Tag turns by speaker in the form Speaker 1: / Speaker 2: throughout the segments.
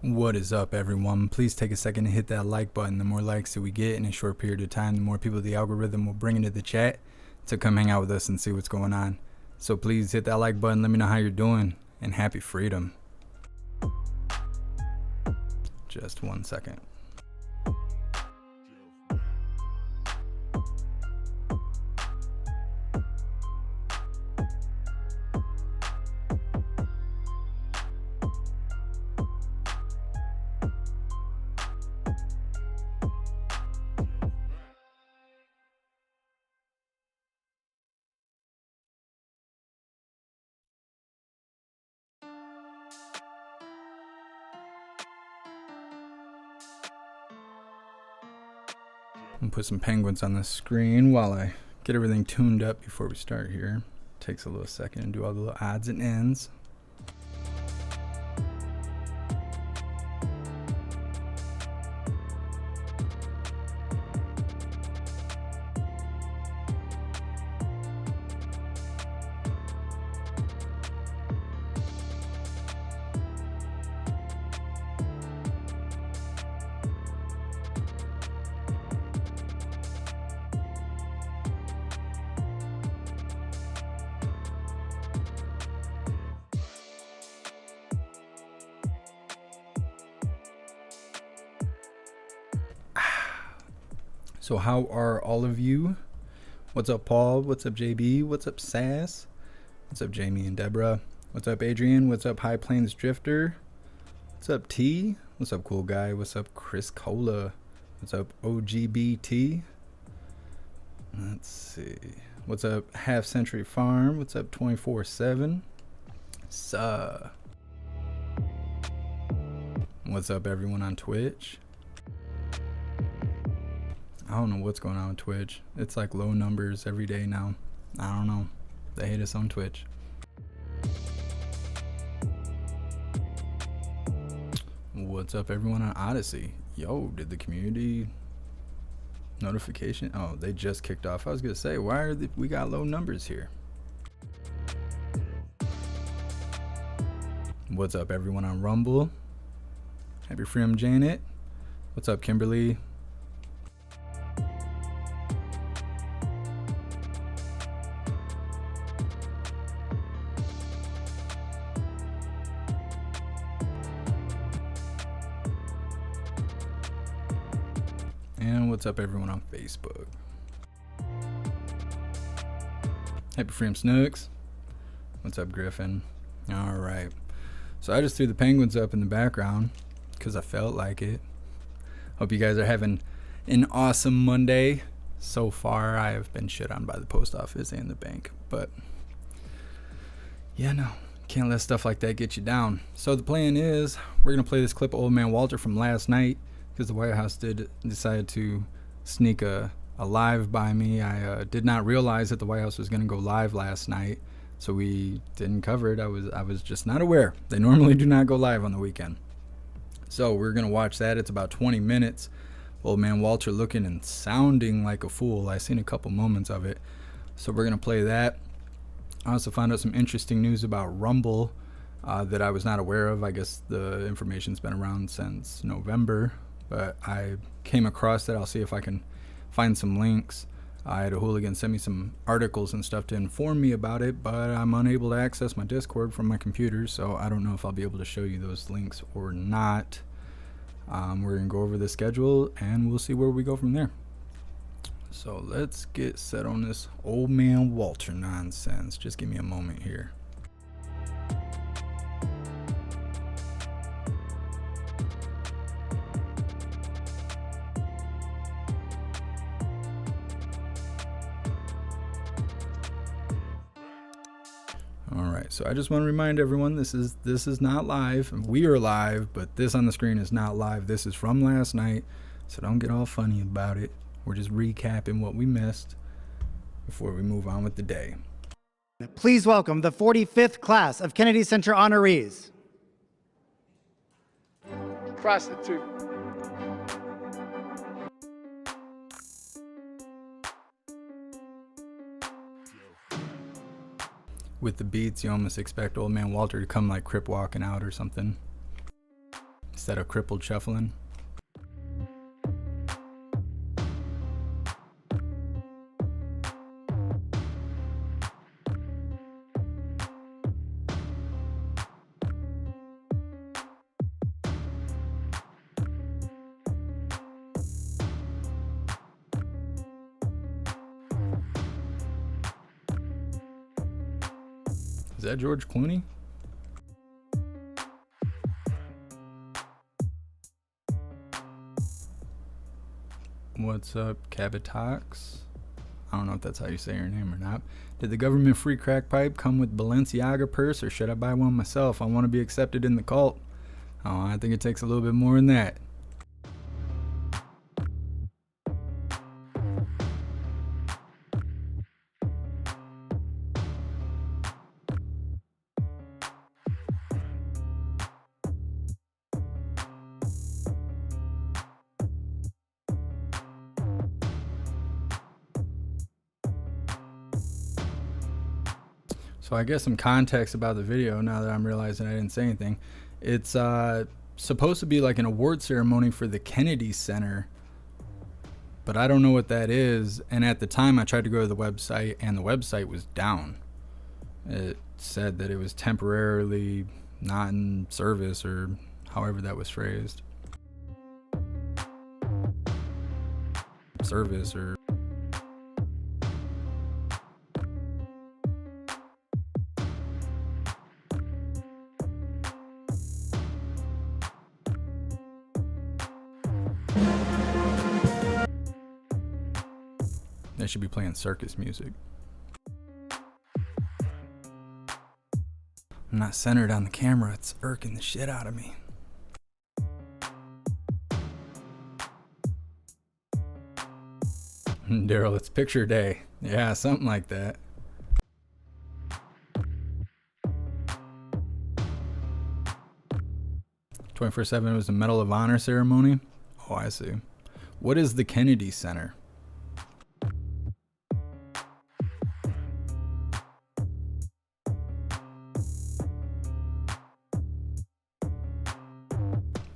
Speaker 1: What is up, everyone? Please take a second to hit that like button. The more likes that we get in a short period of time, the more people the algorithm will bring into the chat to come hang out with us and see what's going on. So please hit that like button, let me know how you're doing, and happy freedom. Just 1 second. And put some penguins on the screen while I get everything tuned up before we start here. Takes a little second and do all the little odds and ends. So how are all of you? What's up, Paul? What's up, JB? What's up, Sass? What's up, Jamie and Deborah? What's up, Adrian? What's up, High Plains Drifter? What's up, T? What's up, Cool Guy? What's up, Chris Cola? What's up, OGBT? Let's see. What's up, Half Century Farm? What's up, 24/7? What's up, everyone on Twitch? I don't know what's going on with Twitch. It's like low numbers every day now. I don't know. They hate us on Twitch. What's up, everyone on Odyssey? Yo, did the community notification? Oh, they just kicked off. I was gonna say, why are we got low numbers here? What's up, everyone on Rumble? Happy Freedom, Janet. What's up, Kimberly? And what's up, everyone on Facebook? Happy Freedom Snooks. What's up, Griffin? All right. So I just threw the penguins up in the background because I felt like it. Hope you guys are having an awesome Monday. So far, I have been shit on by the post office and the bank. But, yeah, no. Can't let stuff like that get you down. So the plan is we're going to play this clip of Old Man Walter from last night, because the White House did decide to sneak a live by me. I did not realize that the White House was going to go live last night, so we didn't cover it. I was just not aware. They normally do not go live on the weekend. So we're going to watch that. It's about 20 minutes. Old Man Walter looking and sounding like a fool. I seen a couple moments of it. So we're going to play that. I also found out some interesting news about Rumble that I was not aware of. I guess the information's been around since November, but I came across that. I'll see if I can find some links. I had a hooligan send me some articles and stuff to inform me about it, but I'm unable to access my Discord from my computer, so I don't know if I'll be able to show you those links or not. We're going to go over the schedule, and we'll see where we go from there. So let's get set on this Old Man Walter nonsense. Just give me a moment here. Alright, so I just want to remind everyone this is not live. We are live, but this on the screen is not live. This is from last night, so don't get all funny about it. We're just recapping what we missed before we move on with the day.
Speaker 2: Please welcome the 45th class of Kennedy Center honorees.
Speaker 3: Prostitute.
Speaker 1: With the beats, you almost expect Old Man Walter to come like Crip walking out or something. instead of crippled shuffling. Is that George Clooney? What's up, Cabatox? I don't know if that's how you say your name or not. Did the government free crack pipe come with Balenciaga purse, or should I buy one myself? I want to be accepted in the cult. Oh, I think it takes a little bit more than that. So I guess some context about the video now that I'm realizing I didn't say anything. It's supposed to be like an award ceremony for the Kennedy Center, but I don't know what that is. And at the time I tried to go to the website and the website was down. It said that it was temporarily not in service, or however that was phrased. Service or they should be playing circus music. I'm not centered on the camera. It's irking the shit out of me. Daryl, it's picture day. Yeah, something like that. "24/7 was the Medal of Honor ceremony." Oh, I see. What is the Kennedy Center?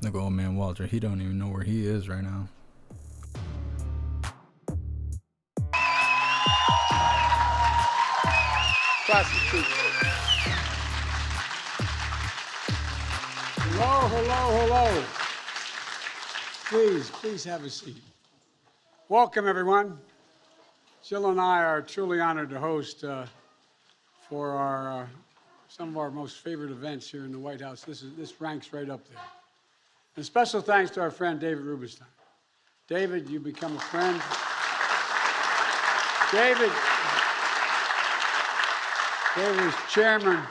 Speaker 1: Look, old man Walter, he don't even know where he is right now.
Speaker 3: Hello, hello, hello. Please have a seat. Welcome, everyone. Jill and I are truly honored to host for our some of our most favorite events here in the White House. This ranks right up there. And special thanks to our friend David Rubenstein. David, you become a friend. David is chairman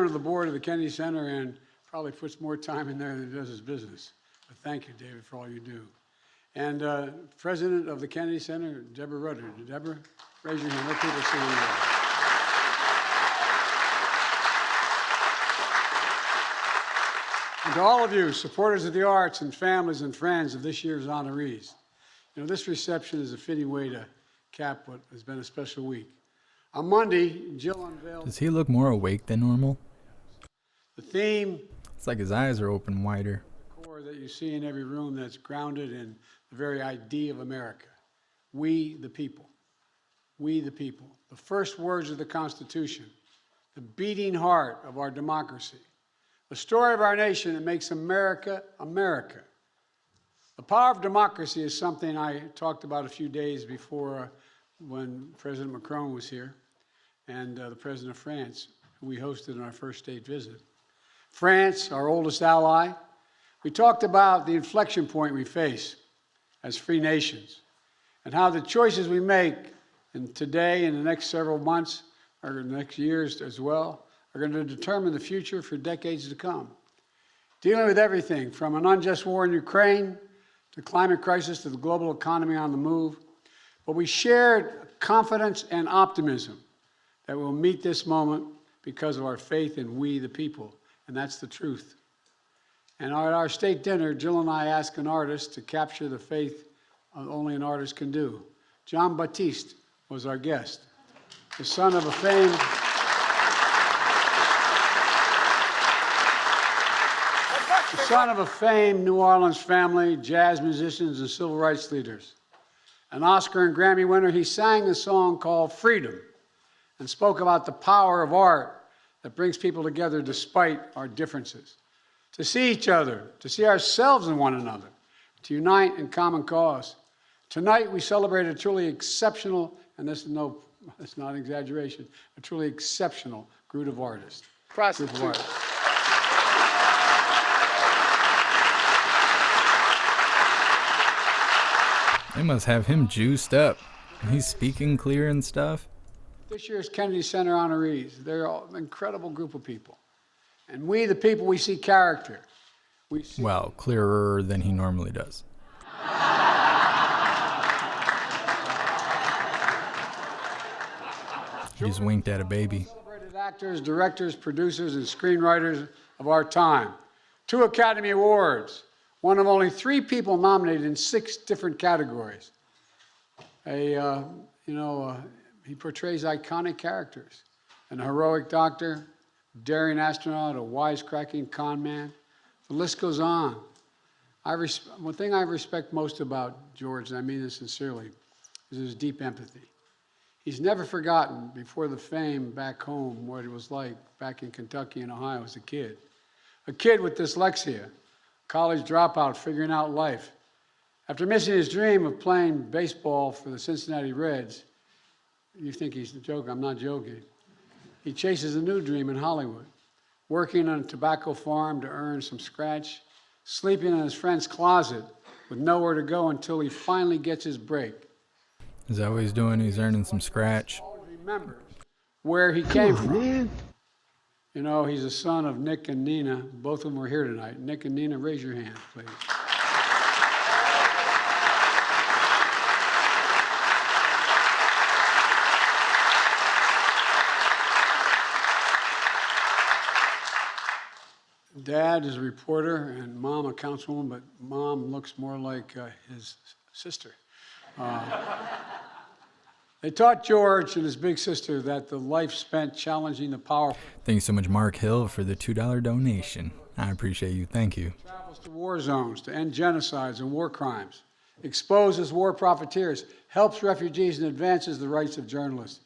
Speaker 3: of the board of the Kennedy Center, and probably puts more time in there than he does his business. But thank you, David, for all you do. And president of the Kennedy Center, Deborah Rutter. Deborah, raise your hand. Let people see you. And to all of you, supporters of the arts and families and friends of this year's honorees, you know, this reception is a fitting way to cap what has been a special week. On Monday, Jill unveiled...
Speaker 1: Does he look more awake than normal?
Speaker 3: The theme...
Speaker 1: It's like his eyes are open wider.
Speaker 3: The core that you see in every room that's grounded in the very idea of America. We the people. We the people. The first words of the Constitution. The beating heart of our democracy. The story of our nation that makes America, America. The power of democracy is something I talked about a few days before when President Macron was here, and the President of France, who we hosted in our first state visit. France, our oldest ally. We talked about the inflection point we face as free nations, and how the choices we make today and the next several months, or the next years as well, are going to determine the future for decades to come. Dealing with everything from an unjust war in Ukraine, to climate crisis, to the global economy on the move. But we shared confidence and optimism that we'll meet this moment because of our faith in we the people, and that's the truth. And at our state dinner, Jill and I asked an artist to capture the faith only an artist can do. John Baptiste was our guest, the son of a famed... The son of a famed New Orleans family, jazz musicians, and civil rights leaders. An Oscar and Grammy winner, he sang a song called Freedom and spoke about the power of art that brings people together despite our differences. To see each other, to see ourselves in one another, to unite in common cause. Tonight we celebrate a truly exceptional, and this is it's not an exaggeration, a truly exceptional group of artists.
Speaker 1: They must have him juiced up. He's speaking clear and stuff.
Speaker 3: This year's Kennedy Center honorees, they're all an incredible group of people. And we, the people, we see character.
Speaker 1: Well, clearer than he normally does. He just winked at a baby.
Speaker 3: Celebrated actors, directors, producers, and screenwriters of our time. 2 Academy Awards. One of only 3 people nominated in 6 different categories. He portrays iconic characters. An heroic doctor, daring astronaut, a wisecracking con man. The list goes on. One thing I respect most about George, and I mean this sincerely, is his deep empathy. He's never forgotten, before the fame back home, what it was like back in Kentucky and Ohio as a kid. A kid with dyslexia, college dropout figuring out life. After missing his dream of playing baseball for the Cincinnati Reds, you think he's joking, I'm not joking. He chases a new dream in Hollywood, working on a tobacco farm to earn some scratch, sleeping in his friend's closet with nowhere to go until he finally gets his break.
Speaker 1: Is that what he's doing? He's earning some scratch.
Speaker 3: Remembers where he came from. Man. You know, he's the son of Nick and Nina. Both of them are here tonight. Nick and Nina, raise your hands, please. Dad is a reporter and Mom a councilwoman, but Mom looks more like his sister. They taught George and his big sister that the life spent challenging the powerful.
Speaker 1: Thanks so much, Mark Hill, for the $2 donation. I appreciate you. Thank you.
Speaker 3: Travels to war zones to end genocides and war crimes, exposes war profiteers, helps refugees, and advances the rights of journalists,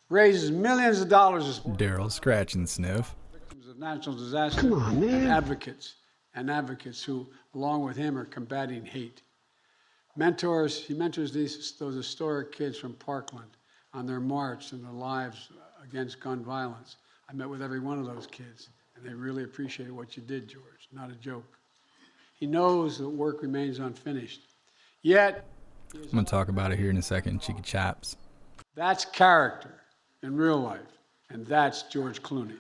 Speaker 3: raises millions of dollars to support
Speaker 1: Daryl scratch and sniff.
Speaker 3: victims of natural disaster. Come on, man. And advocates who, along with him, are combating hate. He mentors those historic kids from Parkland on their march and their lives against gun violence. I met with every one of those kids, and they really appreciated what you did, George. Not a joke. He knows that work remains unfinished. Yet,
Speaker 1: I'm going to talk about it here in a second, cheeky chaps.
Speaker 3: That's character in real life, and that's George Clooney.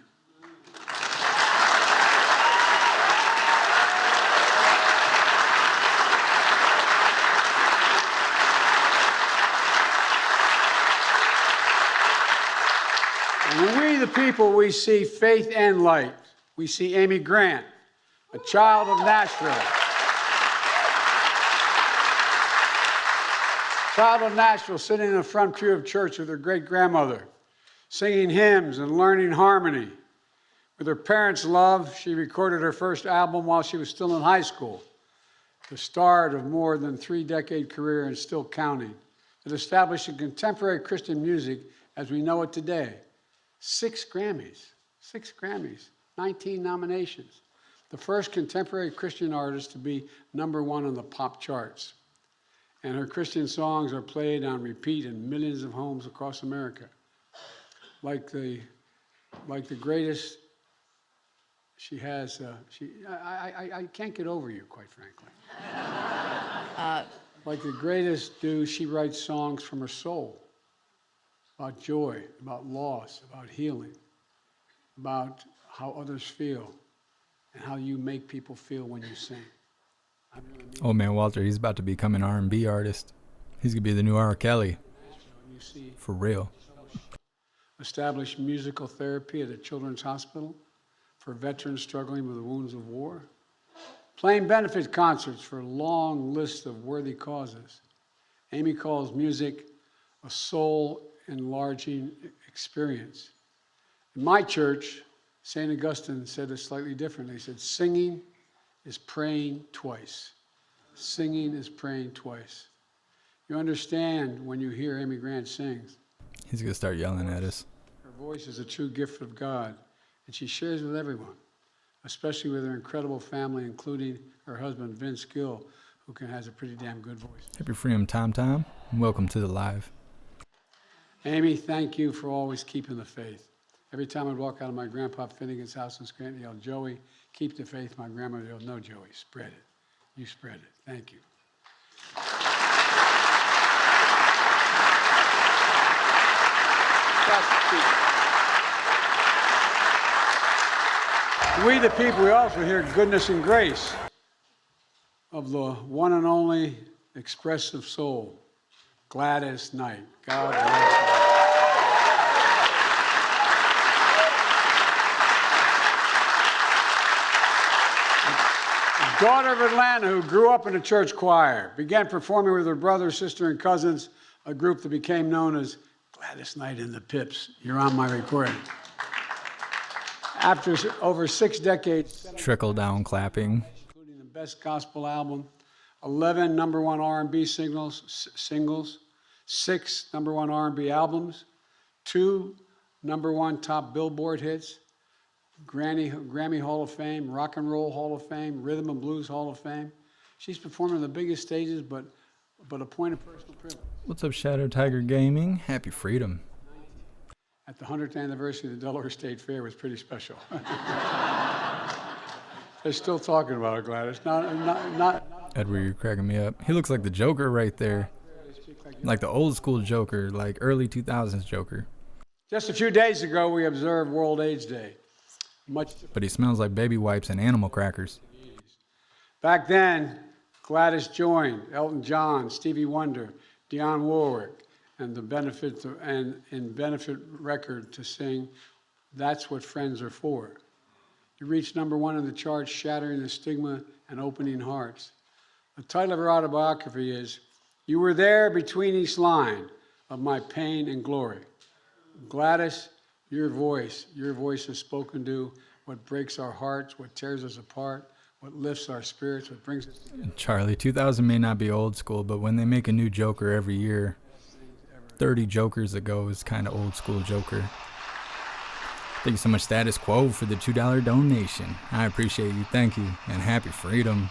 Speaker 3: When we, the people, we see faith and light. We see Amy Grant, a child of Nashville. Sitting in the front pew of church with her great-grandmother, singing hymns and learning harmony. With her parents' love, she recorded her first album while she was still in high school, the start of more than 3-decade career and still counting. It established contemporary Christian music as we know it today. 6 Grammys, 19 nominations. The first contemporary Christian artist to be #1 on the pop charts. And her Christian songs are played on repeat in millions of homes across America. Like the greatest, she has, I can't get over you, quite frankly. Like the greatest do, she writes songs from her soul. About joy, about loss, about healing, about how others feel, and how you make people feel when you sing.
Speaker 1: Oh man, Walter, he's about to become an R&B artist. He's going to be the new R. Kelly. For real.
Speaker 3: Established musical therapy at a children's hospital for veterans struggling with the wounds of war. Playing benefit concerts for a long list of worthy causes. Amy calls music a soul-enlarging experience. In my church, St. Augustine said it slightly differently. He said, singing is praying twice. Singing is praying twice. You understand when you hear Amy Grant sings.
Speaker 1: He's going to start yelling at us.
Speaker 3: Her voice is a true gift of God, and she shares with everyone, especially with her incredible family, including her husband, Vince Gill, who has a pretty damn good voice.
Speaker 1: Happy Freedom, Tom Tom, and welcome to the live.
Speaker 3: Amy, thank you for always keeping the faith. Every time I'd walk out of my grandpa Finnegan's house in Scranton, yell, Joey, keep the faith. My grandmother yelled, no, Joey, spread it. You spread it. Thank you. We the people, we also hear goodness and grace of the one and only expressive soul, Gladys Knight. God bless her. Daughter of Atlanta who grew up in a church choir, began performing with her brother, sister, and cousins, a group that became known as Gladys Knight and the Pips. You're on my recording. After over 6 decades,
Speaker 1: Trickle down clapping.
Speaker 3: including the best gospel album, 11 number one R&B singles, 6 number one R&B albums, 2 number one top Billboard hits, Grammy Hall of Fame, Rock and Roll Hall of Fame, Rhythm and Blues Hall of Fame. She's performing on the biggest stages, but a point of personal privilege.
Speaker 1: What's up, Shadow Tiger Gaming? Happy Freedom.
Speaker 3: At the 100th anniversary of the Delaware State Fair was pretty special. They're still talking about it, Gladys. Not.
Speaker 1: Edward, you're cracking me up. He looks like the Joker right there. Like the old school Joker, like early 2000s Joker.
Speaker 3: Just a few days ago, we observed World AIDS Day.
Speaker 1: But he smells like baby wipes and animal crackers.
Speaker 3: Back then, Gladys joined Elton John, Stevie Wonder, Dionne Warwick, and the benefit record to sing "That's What Friends Are For." You reached number one in the charts, shattering the stigma and opening hearts. The title of her autobiography is "You Were There Between Each Line of My Pain and Glory." Gladys, your voice has spoken to what breaks our hearts, what tears us apart, what lifts our spirits, what brings us together.
Speaker 1: Charlie, 2000 may not be old school, but when they make a new Joker every year, 30 Jokers ago is kind of old school Joker. Thank you so much, Status Quo, for the $2 donation. I appreciate you. Thank you. And happy freedom.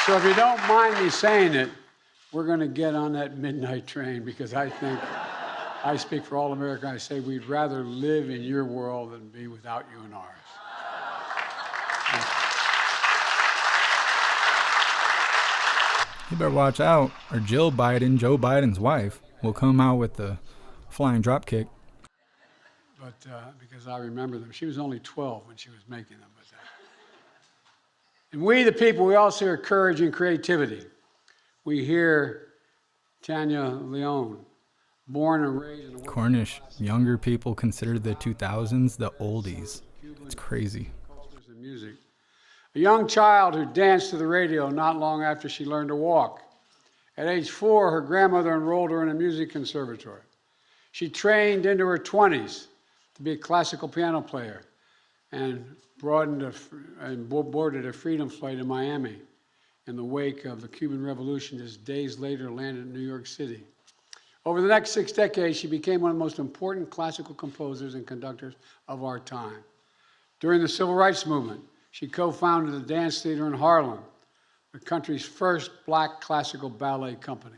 Speaker 3: So if you don't mind me saying it, we're going to get on that midnight train, because I think I speak for all America. I say we'd rather live in your world than be without you in ours.
Speaker 1: You better watch out, or Jill Biden, Joe Biden's wife, will come out with the flying drop kick.
Speaker 3: But because I remember them. She was only 12 when she was making them. And we, the people, we also hear courage and creativity. We hear Tanya Leone, born and raised in the
Speaker 1: Cornish, younger people consider the 2000s the oldies. It's crazy.
Speaker 3: cultures and music. A young child who danced to the radio not long after she learned to walk. At age 4, her grandmother enrolled her in a music conservatory. She trained into her 20s to be a classical piano player and boarded a freedom flight in Miami in the wake of the Cuban Revolution. Just days later, landed in New York City. Over the next 6 decades, she became one of the most important classical composers and conductors of our time. During the Civil Rights Movement, she co-founded the Dance Theater in Harlem, the country's first black classical ballet company.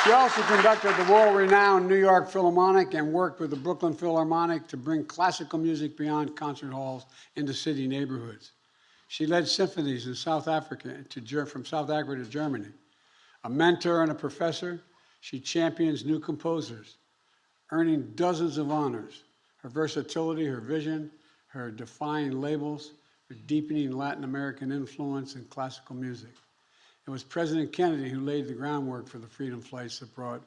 Speaker 3: She also conducted the world-renowned New York Philharmonic and worked with the Brooklyn Philharmonic to bring classical music beyond concert halls into city neighborhoods. She led symphonies in South Africa from South Africa to Germany. A mentor and a professor, she champions new composers, earning dozens of honors. Her versatility, her vision, her defying labels, her deepening Latin American influence in classical music. It was President Kennedy who laid the groundwork for the freedom flights that brought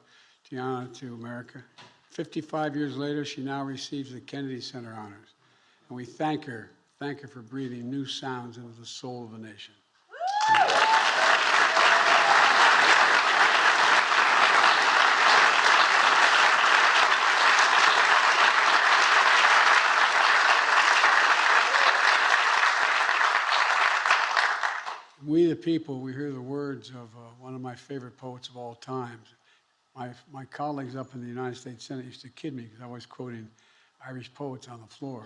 Speaker 3: Tiana to America. 55 years later, she now receives the Kennedy Center honors. And we thank her for breathing new sounds into the soul of the nation. the people, we hear the words of one of my favorite poets of all times. My colleagues up in the United States Senate used to kid me because I was quoting Irish poets on the floor.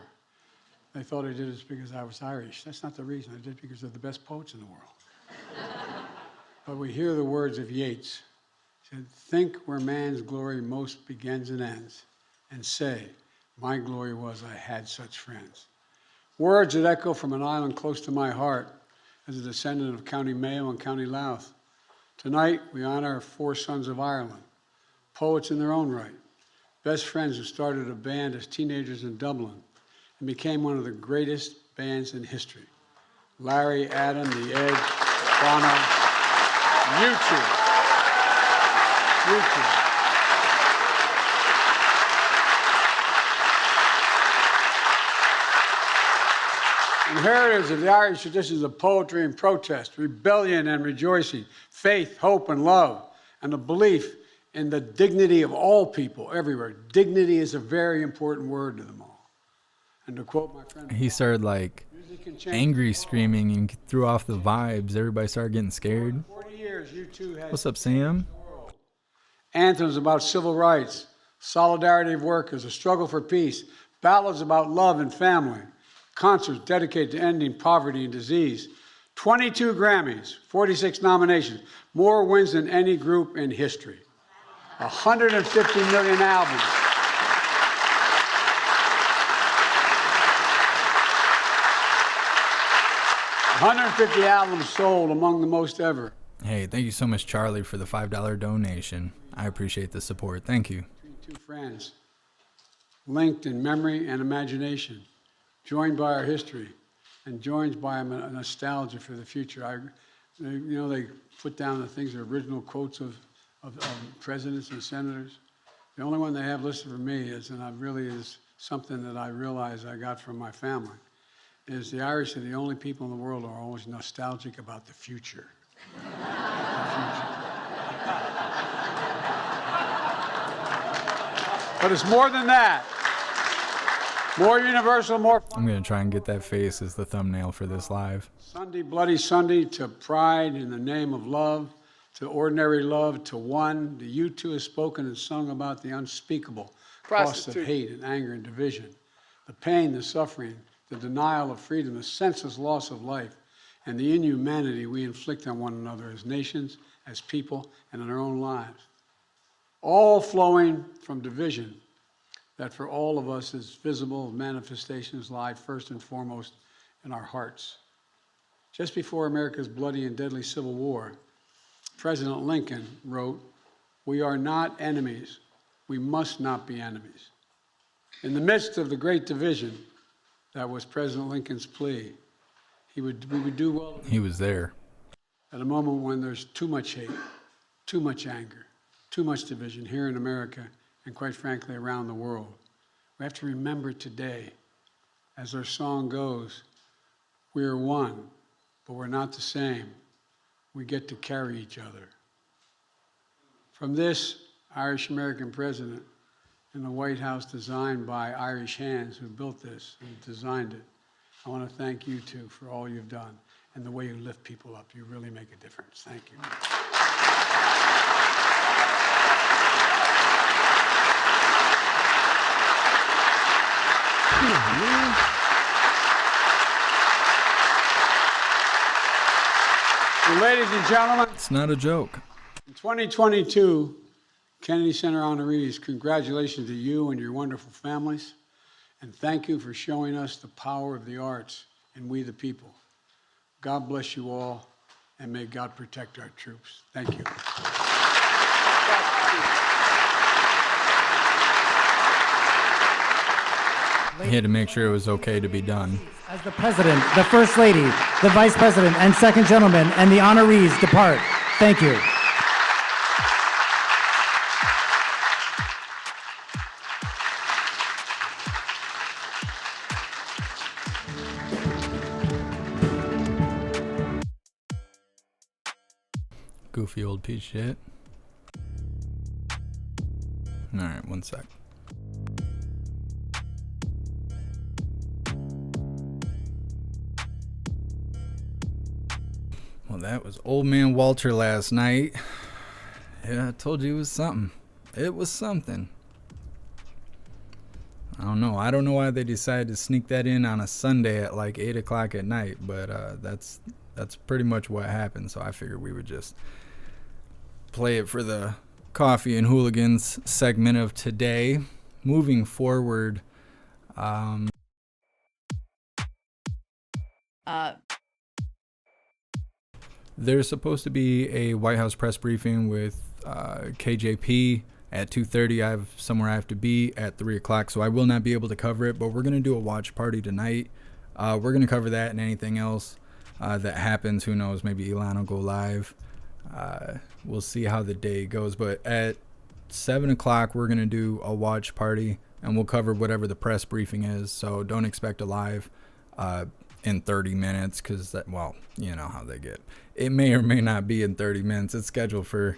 Speaker 3: They thought I did it because I was Irish. That's not the reason. I did it because they're the best poets in the world. But we hear the words of Yeats. He said, think where man's glory most begins and ends, and say, my glory was I had such friends. Words that echo from an island close to my heart as a descendant of County Mayo and County Louth. Tonight, we honor our 4 sons of Ireland, poets in their own right, best friends who started a band as teenagers in Dublin and became one of the greatest bands in history. Larry, Adam, The Edge, Bono, U2. Inheritors of the Irish traditions of poetry and protest, rebellion and rejoicing, faith, hope, and love, and a belief in the dignity of all people everywhere. Dignity is a very important word to them all. And to quote my friend,
Speaker 1: He started like angry screaming and threw off the vibes. Everybody started getting scared.
Speaker 3: 40 years, U2 has
Speaker 1: What's up, Sam?
Speaker 3: anthems about civil rights, solidarity of workers, a struggle for peace, ballads about love and family, concerts dedicated to ending poverty and disease, 22 Grammys, 46 nominations, more wins than any group in history, 150 million albums. $150 albums sold, among the most ever.
Speaker 1: Hey, thank you so much, Charlie, for the $5 donation. I appreciate the support. Thank you.
Speaker 3: Between 2 friends, linked in memory and imagination, joined by our history, and joined by a nostalgia for the future. They put down the things, the original quotes of presidents and senators. The only one they have listed for me is, and it really is something that I realize I got from my family, is the Irish are the only people in the world who are always nostalgic about the future. But it's more than that. More universal, more fun.
Speaker 1: I'm going to try and get that face as the thumbnail for this live.
Speaker 3: Sunday, Bloody Sunday, to pride in the name of love, to ordinary love, to one. The U2 has spoken and sung about the unspeakable costs of hate and anger and division, the pain, the suffering, the denial of freedom, the senseless loss of life, and the inhumanity we inflict on one another as nations, as people, and in our own lives. All flowing from division that for all of us is visible manifestations lie first and foremost in our hearts. Just before America's bloody and deadly Civil War, President Lincoln wrote, "We are not enemies. We must not be enemies." In the midst of the great division, that was President Lincoln's plea. We would do well.
Speaker 1: He was there.
Speaker 3: At a moment when there's too much hate, too much anger, too much division here in America and quite frankly around the world. We have to remember today, as our song goes, we are one, but we're not the same. We get to carry each other. From this Irish-American president in the White House designed by Irish hands who built this and designed it, I want to thank you two for all you've done and the way you lift people up. You really make a difference. Thank you. So, ladies and gentlemen,
Speaker 1: It's not a joke.
Speaker 3: in 2022, Kennedy Center honorees, congratulations to you and your wonderful families, and thank you for showing us the power of the arts and we the people. God bless you all, and may God protect our troops. Thank you.
Speaker 1: He had to make sure it was okay to be done.
Speaker 2: As the President, the First Lady, the Vice President, and Second Gentleman, and the honorees depart. Thank you.
Speaker 1: Goofy old piece of shit. Alright, one sec. Well, that was Old Man Walter last night. Yeah, I told you it was something. It was something. I don't know. I don't know why they decided to sneak that in on a Sunday at like 8 o'clock at night, but that's pretty much what happened. So I figured we would just play it for the Coffee and Hooligans segment of today. Moving forward, there's supposed to be a White House press briefing with KJP at 2:30. I have somewhere I have to be at 3 o'clock, so I will not be able to cover it, but we're going to do a watch party tonight. We're going to cover that and anything else that happens. Who knows? Maybe Elon will go live. We'll see how the day goes, but at 7 o'clock, we're going to do a watch party, and we'll cover whatever the press briefing is, so don't expect a live in 30 minutes, because that, well, you know how they get. It may or may not be in 30 minutes. It's scheduled for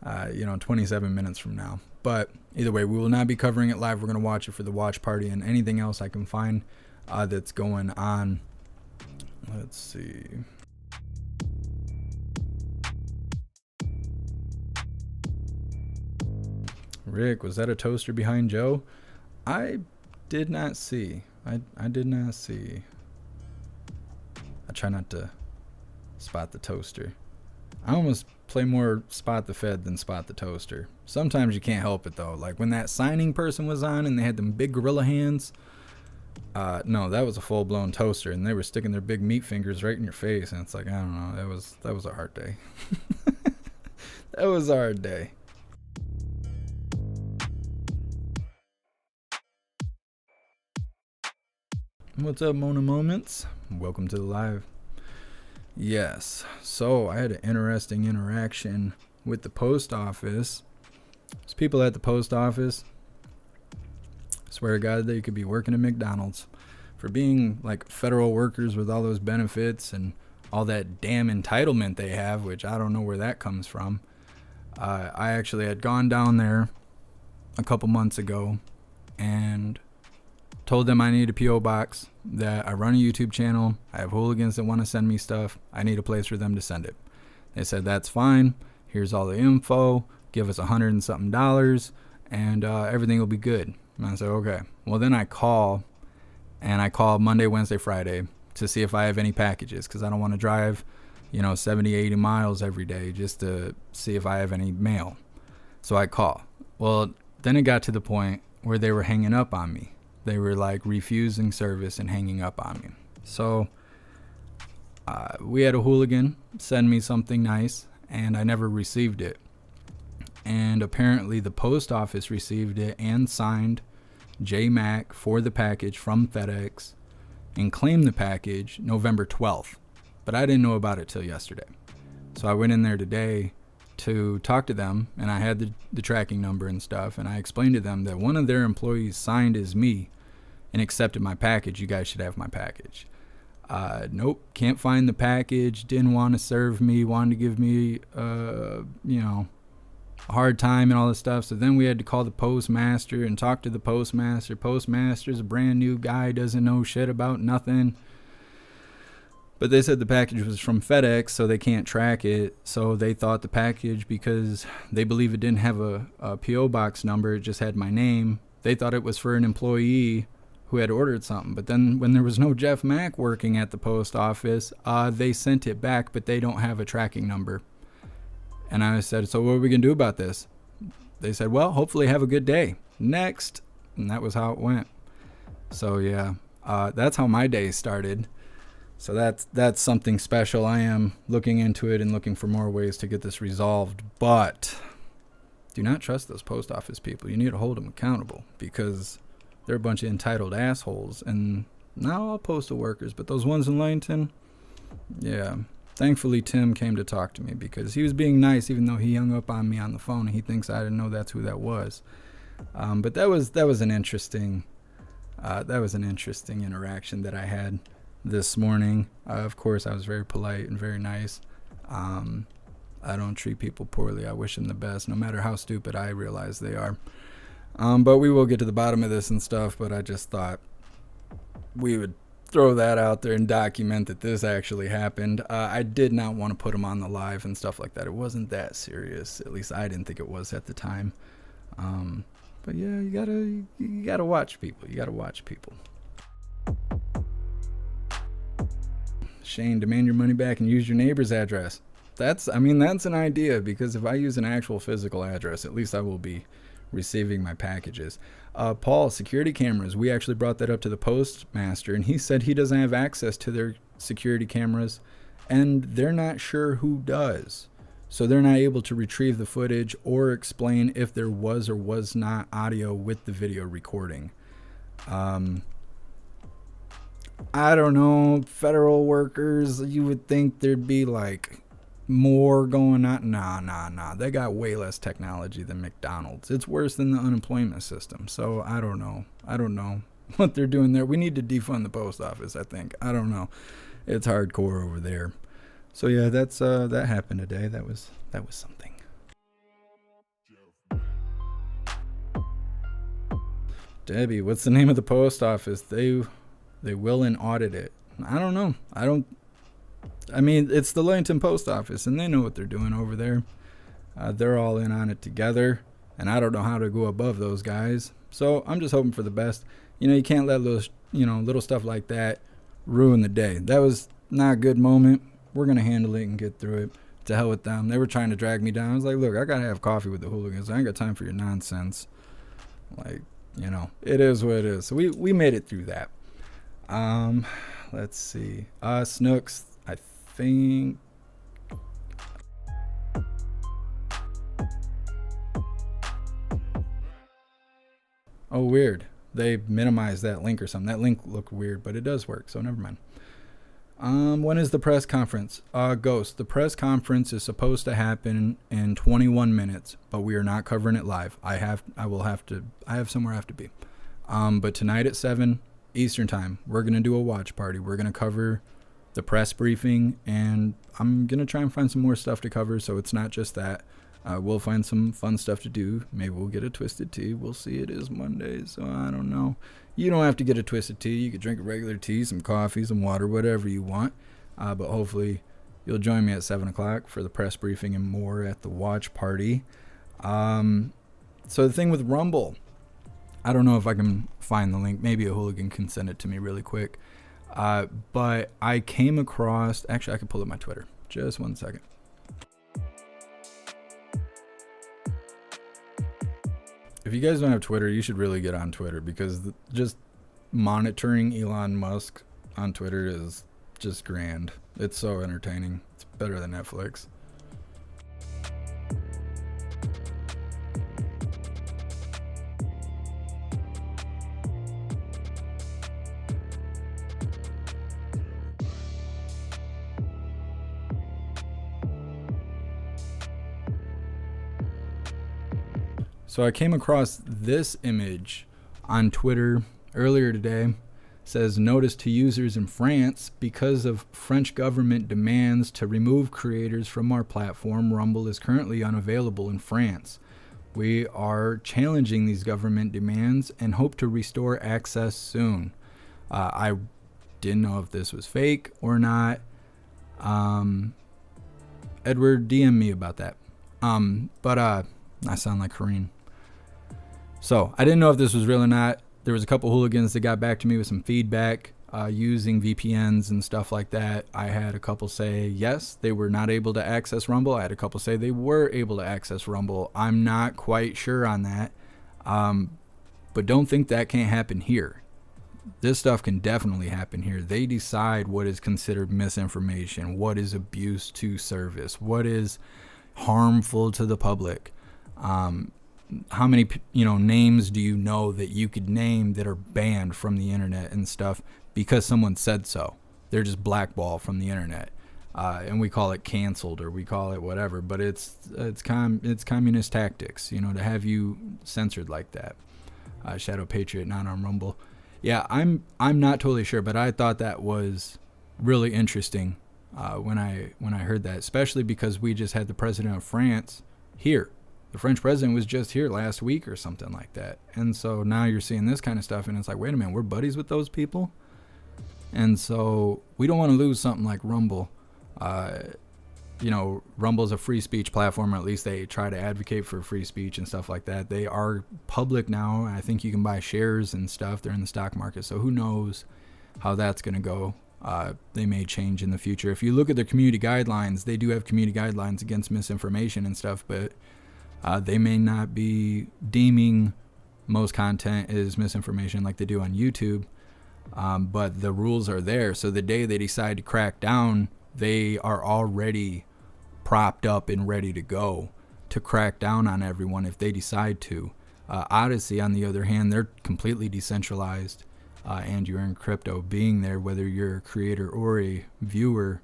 Speaker 1: 27 minutes from now. But either way, we will not be covering it live. We're going to watch it for the watch party and anything else I can find that's going on. Let's see. Rick, was that a toaster behind Joe? I did not see. I did not see. I try not to spot the toaster. I almost play more spot the Fed than spot the toaster. Sometimes you can't help it though. Like when that signing person was on and they had them big gorilla hands. No, that was a full-blown toaster, and they were sticking their big meat fingers right in your face, and it's like, I don't know, that was a hard day. That was a hard day. What's up, Mona Moments? Welcome to the live. Yes, so I had an interesting interaction with the post office. There's people at the post office. I swear to God, they could be working at McDonald's for being like federal workers with all those benefits and all that damn entitlement they have, which I don't know where that comes from. I actually had gone down there a couple months ago and told them I need a P.O. box, that I run a YouTube channel, I have hooligans that want to send me stuff, I need a place for them to send it. They said, that's fine, here's all the info, give us $100 and something, and everything will be good. And I said, okay. Well, then I call Monday, Wednesday, Friday to see if I have any packages, because I don't want to drive 70, 80 miles every day just to see if I have any mail. So I call. Well, then it got to the point where they were hanging up on me. They were like refusing service and hanging up on me. So we had a hooligan send me something nice, and I never received it. And apparently the post office received it and signed JMac for the package from FedEx and claimed the package November 12th. But I didn't know about it till yesterday. So I went in there today to talk to them, and I had the tracking number and stuff, and I explained to them that one of their employees signed as me and accepted my package. You guys should have my package. Nope, can't find the package, didn't want to serve me, wanted to give me a hard time and all this stuff. So then we had to call the postmaster and talk to the postmaster. Postmaster's a brand new guy, doesn't know shit about nothing. But they said the package was from FedEx, so they can't track it. So they thought the package, because they believe it didn't have a P.O. box number, it just had my name. They thought it was for an employee who had ordered something. But then when there was no Jeff Mack working at the post office, they sent it back, but they don't have a tracking number. And I said, so what are we going to do about this? They said, well, hopefully have a good day. Next. And that was how it went. So yeah, that's how my day started. So that's something special. I am looking into it and looking for more ways to get this resolved. But do not trust those post office people. You need to hold them accountable, because they're a bunch of entitled assholes. And not all postal workers, but those ones in Langton, yeah. Thankfully, Tim came to talk to me, because he was being nice, even though he hung up on me on the phone. And he thinks I didn't know that's who that was. But that was an interesting interaction that I had this morning. Of course, I was very polite and very nice. I don't treat people poorly. I wish them the best, no matter how stupid I realize they are. But we will get to the bottom of this and stuff. But I just thought we would throw that out there and document that this actually happened. I did not want to put them on the live and stuff like that. It wasn't that serious. At least I didn't think it was at the time. But yeah, you gotta watch people. You gotta watch people. Shane, demand your money back and use your neighbor's address. That's an idea, because if I use an actual physical address, at least I will be receiving my packages. Paul, security cameras. We actually brought that up to the postmaster, and he said he doesn't have access to their security cameras, and they're not sure who does. So they're not able to retrieve the footage or explain if there was or was not audio with the video recording. I don't know, federal workers, you would think there'd be like more going on. Nah. They got way less technology than McDonald's. It's worse than the unemployment system. So I don't know what they're doing there. We need to defund the post office, I think. I don't know. It's hardcore over there. So yeah, that's that happened today. That was something. Debbie, what's the name of the post office? They will and audit it. I don't know. I mean, it's the Langton Post Office, and they know what they're doing over there. They're all in on it together, and I don't know how to go above those guys. So I'm just hoping for the best. You can't let those, little stuff like that ruin the day. That was not a good moment. We're going to handle it and get through it. To hell with them. They were trying to drag me down. I was like, look, I got to have coffee with the Hooligans. I ain't got time for your nonsense. Like, it is what it is. So we made it through that. Let's see. Snooks, I think. Oh, weird. They minimized that link or something. That link looked weird, but it does work, so never mind. When is the press conference? Ghost, the press conference is supposed to happen in 21 minutes, but we are not covering it live. I have somewhere I have to be. But tonight at 7 Eastern time, we're going to do a watch party. We're going to cover the press briefing, and I'm going to try and find some more stuff to cover, so it's not just that. We'll find some fun stuff to do. Maybe we'll get a twisted tea. We'll see. It is Monday, so I don't know. You don't have to get a twisted tea. You could drink a regular tea, some coffee, some water, whatever you want. But hopefully you'll join me at 7 o'clock for the press briefing and more at the watch party. So the thing with Rumble, I don't know if I can find the link. Maybe a hooligan can send it to me really quick. But I came across... Actually, I can pull up my Twitter. Just one second. If you guys don't have Twitter, you should really get on Twitter, because just monitoring Elon Musk on Twitter is just grand. It's so entertaining. It's better than Netflix. So I came across this image on Twitter earlier today. It says, notice to users in France, because of French government demands to remove creators from our platform, Rumble is currently unavailable in France. We are challenging these government demands and hope to restore access soon. I didn't know if this was fake or not. Edward, DM me about that. But I sound like Kareen. So I didn't know if this was real or not. There was a couple hooligans that got back to me with some feedback using VPNs and stuff like that. I had a couple say yes, they were not able to access Rumble. I had a couple say they were able to access Rumble. I'm not quite sure on that. But don't think that can't happen here. This stuff can definitely happen here. They decide what is considered misinformation, what is abuse to service, what is harmful to the public. How many names do you know that you could name that are banned from the internet and stuff because someone said so? They're just blackballed from the internet, and we call it canceled, or we call it whatever. But it's communist tactics, to have you censored like that. Shadow Patriot, not on Rumble. Yeah, I'm not totally sure, but I thought that was really interesting when I heard that, especially because we just had the president of France here. The French president was just here last week or something like that. And so now you're seeing this kind of stuff, and it's like, wait a minute, we're buddies with those people? And so we don't want to lose something like Rumble. Rumble's a free speech platform, or at least they try to advocate for free speech and stuff like that. They are public now. I think you can buy shares and stuff. They're in the stock market. So who knows how that's going to go. They may change in the future. If you look at their community guidelines, they do have community guidelines against misinformation and stuff, but they may not be deeming most content as misinformation like they do on YouTube. But the rules are there. So the day they decide to crack down, they are already propped up and ready to go to crack down on everyone if they decide to. Odyssey, on the other hand, they're completely decentralized, and you're in crypto being there, whether you're a creator or a viewer.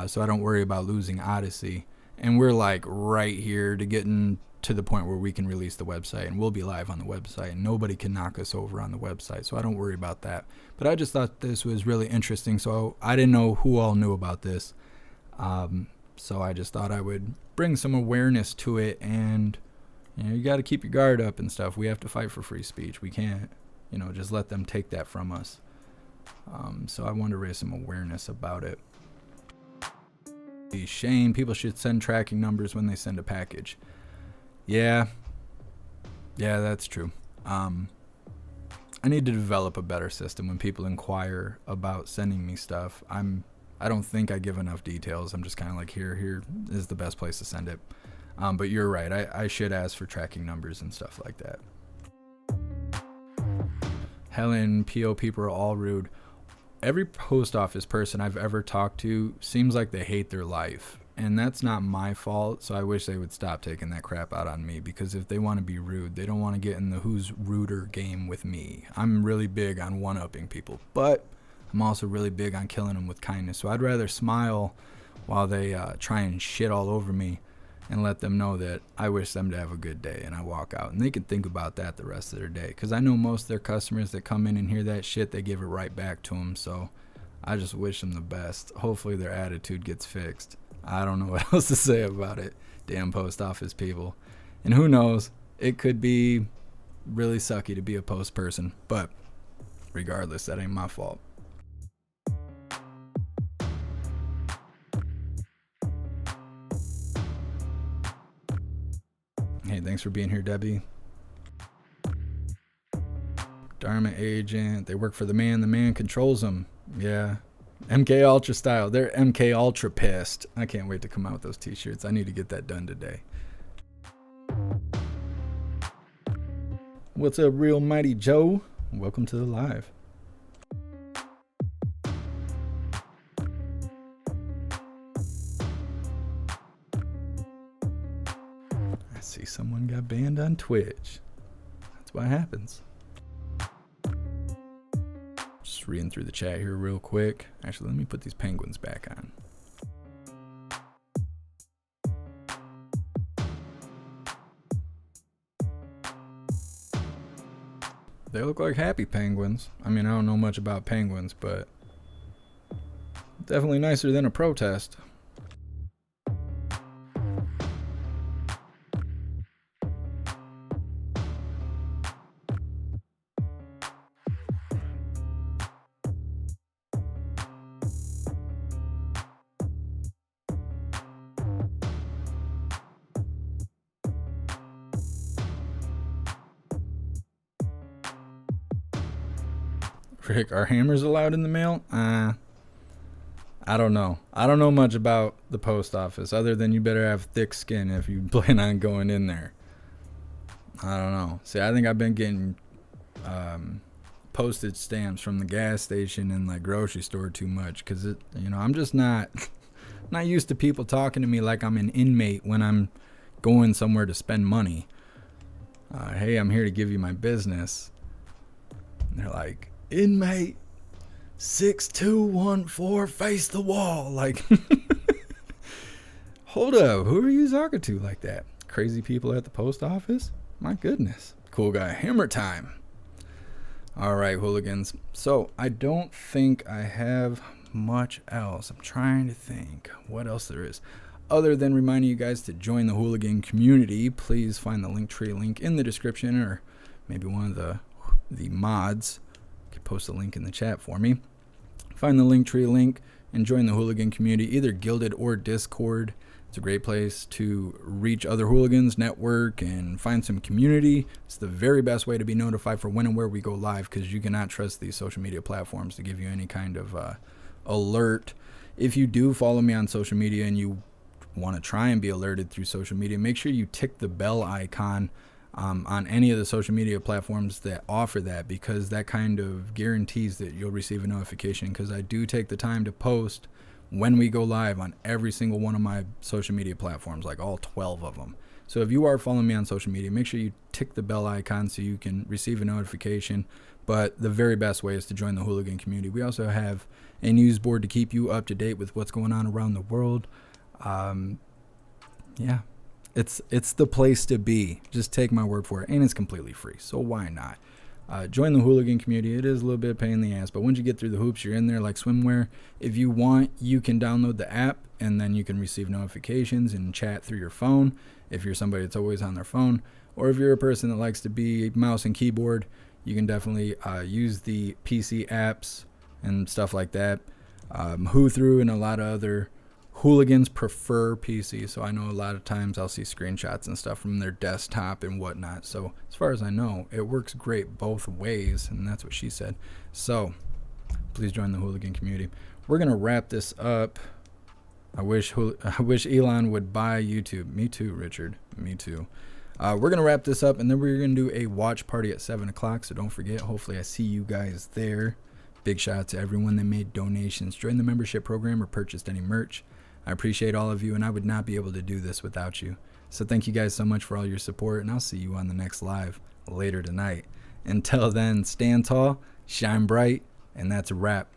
Speaker 1: So I don't worry about losing Odyssey. And we're like right here to getting to the point where we can release the website, and we'll be live on the website, and nobody can knock us over on the website. So I don't worry about that. But I just thought this was really interesting. So I didn't know who all knew about this. So I just thought I would bring some awareness to it, and you got to keep your guard up and stuff. We have to fight for free speech. We can't, just let them take that from us. So I wanted to raise some awareness about it. Shame. People should send tracking numbers when they send a package. Yeah, that's true. I need to develop a better system when people inquire about sending me stuff. I don't think I give enough details. I'm just kind of like, here is the best place to send it. But you're right. I should ask for tracking numbers and stuff like that. Helen, PO people are all rude. Every post office person I've ever talked to seems like they hate their life. And that's not my fault, so I wish they would stop taking that crap out on me, because if they want to be rude, they don't want to get in the who's ruder game with me. I'm really big on one-upping people, but I'm also really big on killing them with kindness. So I'd rather smile while they try and shit all over me and let them know that I wish them to have a good day, and I walk out. And they can think about that the rest of their day, because I know most of their customers that come in and hear that shit, they give it right back to them. So I just wish them the best. Hopefully their attitude gets fixed. I don't know what else to say about it. Damn post office people. And who knows, it could be really sucky to be a post person, but regardless, that ain't my fault. Hey, thanks for being here, Debbie. Dharma agent. They work for the man controls them. Yeah. MK Ultra style. They're MK Ultra pissed. I can't wait to come out with those t-shirts. I need to get that done today. What's up, Real Mighty Joe? Welcome to the live. I see someone got banned on Twitch. That's what happens. Just reading through the chat here real quick. Actually, let me put these penguins back on. They look like happy penguins. I mean, I don't know much about penguins, but definitely nicer than a protest. Rick, are hammers allowed in the mail? I don't know. I don't know much about the post office other than you better have thick skin if you plan on going in there. I don't know. See, I think I've been getting postage stamps from the gas station and like grocery store too much, because I'm just not used to people talking to me like I'm an inmate when I'm going somewhere to spend money. Hey, I'm here to give you my business. And they're like, inmate 6214, face the wall. Like, hold up, who are you talking to like that? Crazy people at the post office? My goodness. Cool guy. Hammer time. All right, hooligans. So I don't think I have much else. I'm trying to think what else there is other than reminding you guys to join the Hooligan community. Please find the Linktree link in the description, or maybe one of the mods could post a link in the chat for me. find the Linktree link and join the Hooligan community, either Guilded or Discord. It's a great place to reach other hooligans, network, and find some community. It's the very best way to be notified for when and where we go live, because you cannot trust these social media platforms to give you any kind of alert. If you do follow me on social media and you want to try and be alerted through social media, make sure you tick the bell icon on any of the social media platforms that offer that, because that kind of guarantees that you'll receive a notification, because I do take the time to post when we go live on every single one of my social media platforms, like all 12 of them. So if you are following me on social media, make sure you tick the bell icon so you can receive a notification. But the very best way is to join the Hooligan community. We also have a news board to keep you up to date with what's going on around the world. Yeah, it's the place to be. Just take my word for it, and it's completely free, so why not? Join the Hooligan community. It is a little bit of pain in the ass, but once you get through the hoops, you're in there like swimwear. If you want, you can download the app, and then you can receive notifications and chat through your phone if you're somebody that's always on their phone. Or if you're a person that likes to be mouse and keyboard, you can definitely use the PC apps and stuff like that. Who Through and a lot of other hooligans prefer PC, so I know a lot of times I'll see screenshots and stuff from their desktop and whatnot. So as far as I know, it works great both ways, and that's what she said. So please join the Hooligan community. We're gonna wrap this up. I wish Elon would buy YouTube. Me too, Richard. Me too. We're gonna wrap this up, and then we're gonna do a watch party at 7 o'clock. So don't forget. Hopefully, I see you guys there. Big shout out to everyone that made donations, joined the membership program, or purchased any merch. I appreciate all of you, and I would not be able to do this without you. So thank you guys so much for all your support, and I'll see you on the next live later tonight. Until then, stand tall, shine bright, and that's a wrap.